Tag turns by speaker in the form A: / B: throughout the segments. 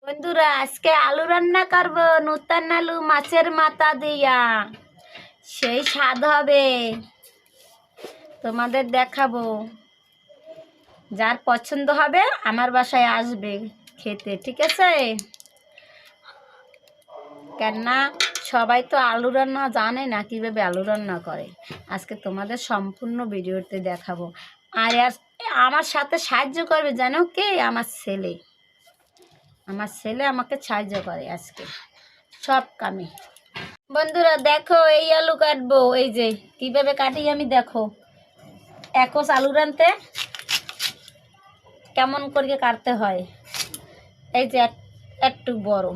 A: বন্ধুরা আজকে আলু রান্না করব, নতুন আলু মাছের মাথা দিয়া। সেই স্বাদ হবে, তোমাদের দেখাবো। যার পছন্দ হবে আমার বাসায় আসবে খেতে, ঠিক আছে? কেননা সবাই তো আলু রান্না জানে না, কীভাবে আলু রান্না করে। আজকে তোমাদের সম্পূর্ণ ভিডিওতে দেখাবো। আর আমার সাথে সাহায্য করবে জানো কে? আমার ছেলে। আমার ছেলে আমাকে সাহায্য করে আজকে সব কামে। বন্ধুরা দেখো, এই আলু কাটবো। এই যে কিভাবে কাটি আমি, দেখো। একস আলু রানতে কেমন করে কাটতে হয়। এই যে একটু বড়,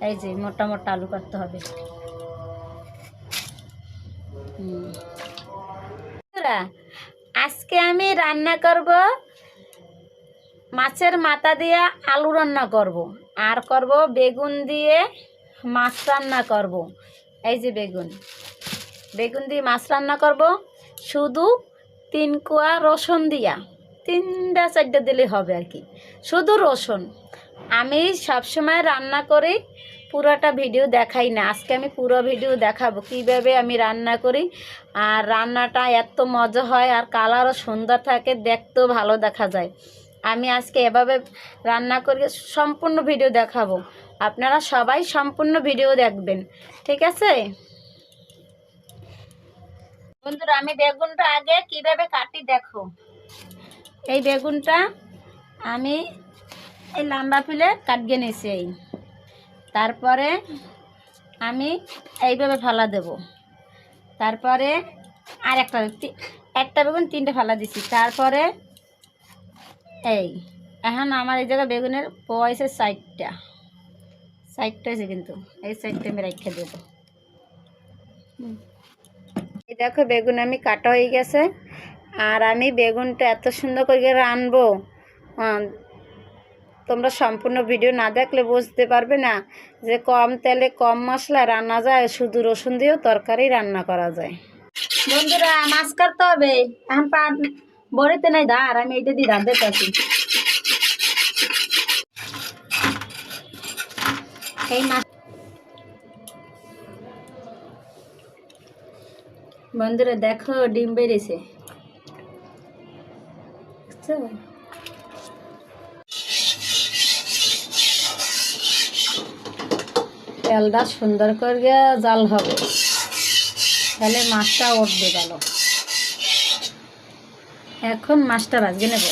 A: এই যে মোটা মোটা আলু কাটতে হবে। বন্ধুরা আজকে আমি রান্না করব মাছের মাথা দিয়ে আলু রান্না করব, আর করব বেগুন দিয়ে মাছ রান্না করব। এই যে বেগুন দিয়ে মাছ রান্না করব, শুধু 3 কোয়া রসুন দিয়া, 3-4টা দিলে হবে আর কি, শুধু রসুন। আমি সবসময় রান্না করি, পুরোটা ভিডিও দেখাই না। আজকে আমি পুরো ভিডিও দেখাবো কিভাবে আমি রান্না করি। আর রান্নাটা এত মজা হয়, আর কালারও সুন্দর থাকে, দেখতেও ভালো দেখা যায়। আমি আজকে এভাবে রান্না করি, সম্পূর্ণ ভিডিও দেখাবো। আপনারা সবাই সম্পূর্ণ ভিডিও দেখবেন, ঠিক আছে? বন্ধুরা আমি বেগুনটা আগে কিভাবে কাটি দেখো। এই বেগুনটা আমি এই লম্বা ফিলে কাটিয়ে নিয়েছি। তারপরে আমি এইভাবে ফালা দেব। তারপরে আর একটা বেগুন 3টে ফালা দিছি। তারপরে এখন আমার এই জায়গায় বেগুনের পয়সা 4টা হয়েছে, কিন্তু এই 4টে আমি রেখে দেবো। এই দেখো বেগুন আমি কাটা হয়ে গেছে। আর আমি বেগুনটা এত সুন্দর করে রানবো, তোমরা সম্পূর্ণ ভিডিও না দেখলে বুঝতে পারবে না যে কম তেলে কম মশলা রান্না যায়, শুধু রসুন দিয়েও তরকারি রান্না করা যায়। বন্ধুরা মাছ কাটতে হবে। এখন বড়িতে নাই ধার, আমি এইটা দিয়ে রাঁধতে পারছি। এই মাছ বন্ধুরা দেখো ডিম বেরিয়েছে, তেলটা সুন্দর করে জাল হবে, তাহলে মাছটা উঠবে ভালো। এখন মাছটা ভাজবে নেব।